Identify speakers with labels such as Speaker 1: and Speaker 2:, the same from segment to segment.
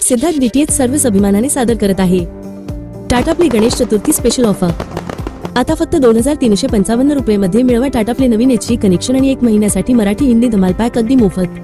Speaker 1: Siddharth DTH service अभिमानाने सादर करत आहे Tata play Ganesh Chaturthi special offer. आता फक्त 2355 रुपये मध्ये मिळवा टाटा प्ले नवीन HD कनेक्शन आणि 1 महिन्यासाठी मराठी हिंदी धमाल पॅक अगदी मोफत।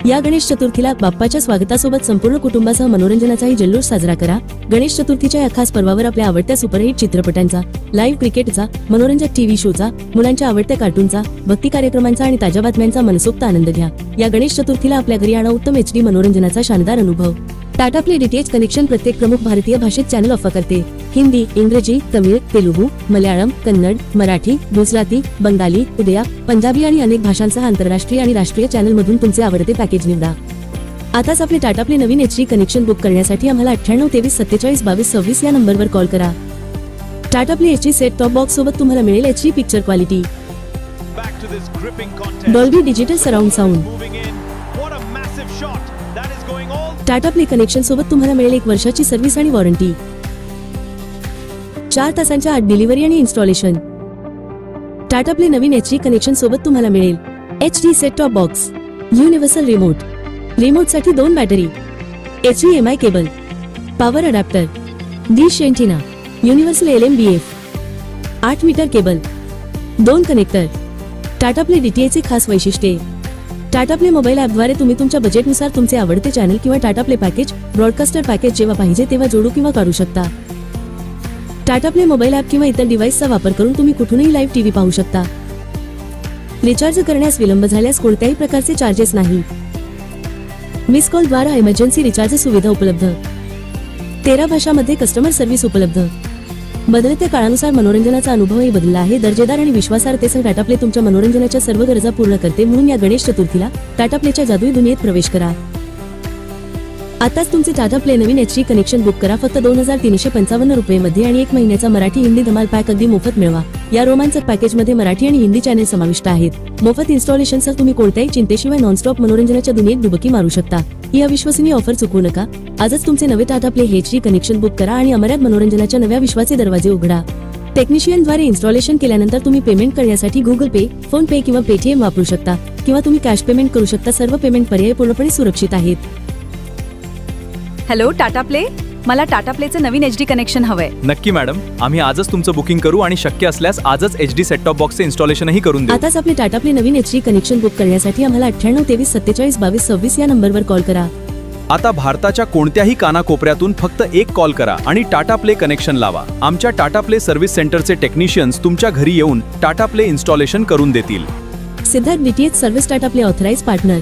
Speaker 1: या गणेश चतुर्थीला बाप्पाच्या स्वागतासोबत संपूर्ण कुटुंबासह मनोरंजनाचाही जल्लोष साजरा करा। गणेश चतुर्थीच्या या खास पर्वावर आपल्या आवडत्या सुपरहिट चित्रपटांचा, लाईव्ह क्रिकेटचा, मनोरंजक टीव्ही शोचा, मुलांच्या आवडत्या कार्टूनचा, भक्ती कार्यक्रमांचा आणि ताज्या बातम्यांचा मनसोक्त आनंद घ्या। या गणेश चतुर्थीला आपल्या घरी आणा उत्तम HD मनोरंजनाचा शानदार अनुभव। टाटा प्ले डीटीएच कनेक्शन प्रत्येक प्रमुख भारतीय भाषेत चॅनल ऑफर करते। हिंदी, इंग्रजी, तमिळ, तेलुगू, मल्याळम, कन्नड, मराठी, गुजराती, बंगाली, उडिया, पंजाबी आणि अनेक भाषांसह आंतरराष्ट्रीय आणि राष्ट्रीय चॅनल मधून तुमचे आवडते पॅकेज निवडा। आताच आपले टाटा प्ले नवीन HD कनेक्शन बुक करण्यासाठी आम्हाला 98 23 47 22 26 या नंबरवर कॉल करा। Tata play HD set top box सोबत तुम्हाला मिळेल HD picture quality, Dolby digital surround sound. Tata play connection सोबत तुम्हाला मिळेल 1 वर्षाची सर्व्हिस आणि वॉरंटी, 4 तासांच्या आत डिलिव्हरी आणि इन्स्टॉलेशन। टाटा प्ले नवीन HD कनेक्शन सोबत तुम्हाला मिळेल HD set top box, universal remote साठी 2 battery, HDMI cable, power adapter, dish antenna, universal LMBF, 8 metre cable, 2 connector. Tata play DTH चे खास वैशिष्ट्ये। टाटा प्ले मोबाईल ॲपद्वारे तुम्ही तुमच्या बजेटनुसार तुमचे आवडते चॅनल किंवा Tata play package, broadcaster package जेव्हा पाहिजे तेव्हा जोडू किंवा काढू शकता। टाटा प्ले मोबाईल ॲप किंवा इतर डिव्हाइसचा वापर करून तुम्ही कुठूनही लाईव्ह टीव्ही पाहू शकता। रिचार्ज करण्यास विलंब झाल्यास कोणत्याही प्रकारचे चार्जेस नाही। मिस कॉल द्वारा इमर्जन्सी रिचार्ज सुविधा उपलब्ध। 13 भाषांमध्ये कस्टमर सर्व्हिस उपलब्ध। बदलत्या काळानुसार मनोरंजनाचा अनुभवही बदलला आहे। दर्जेदार आणि विश्वासार्हतेसह टाटा प्ले तुमच्या मनोरंजनाच्या सर्व गरजा पूर्ण करते। म्हणून या गणेश चतुर्थीला टाटा प्लेच्या जादुई दुनियेत प्रवेश करा। आताच तुमचे टाटा प्ले नवीन HD कनेक्शन बुक करा फक्त 2355 रुपये मध्ये आणि 1 महिन्याचा मराठी हिंदी धमाल पॅक अगदी मोफत मिळवा। या रोमांचक पॅकेज मध्ये मराठी आणि हिंदी चॅनेल समाविष्ट आहेत। मोफत इन्स्टॉलेशनसह तुम्ही कोणत्याही चिंतेशिवाय नॉनस्टॉप मनोरंजनाच्या दुनियेत डुबकी मारू शकता। ही अविश्वसनीय ऑफर चुकवू नका। आजच तुमचे नवे Tata play HD connection book करा आणि अमर्याद मनोरंजनाच्या नव्या विश्वाचे दरवाजे उघडा। टेक्निशियनद्वारे इन्स्टॉलेशन केल्यानंतर तुम्ही पेमेंट करण्यासाठी गुगल पे, फोन पे किंवा पेटीएम वापरू शकता किंवा तुम्ही कॅश पेमेंट करू शकता। सर्व पेमेंट पर्याय पूर्णपणे सुरक्षित आहेत।
Speaker 2: हॅलो टाटा प्ले, मला टाटा प्लेचं नवीन HD कनेक्शन हवंय।
Speaker 3: नक्की मॅडम, आम्ही आजच तुमचं बुकिंग करू आणि शक्य असल्यास आजच HD सेट टॉप बॉक्सचे इन्स्टॉलेशनही करून देऊ।
Speaker 1: आताच आपले टाटा प्ले नवीन HD कनेक्शन बुक करण्यासाठी आम्हाला 98 23 47 22 26 या नंबरवर कॉल करा।
Speaker 3: आता भारताच्या कोणत्याही कानाकोपऱ्यातून फक्त 1 कॉल करा आणि टाटा प्ले कनेक्शन लावा। आमच्या टाटा प्ले सर्व्हिस सेंटरचे टेक्निशियन्स तुमच्या घरी येऊन टाटा प्ले इन्स्टॉलेशन करून देतील।
Speaker 1: Siddharth DTH service Tata play authorised partner.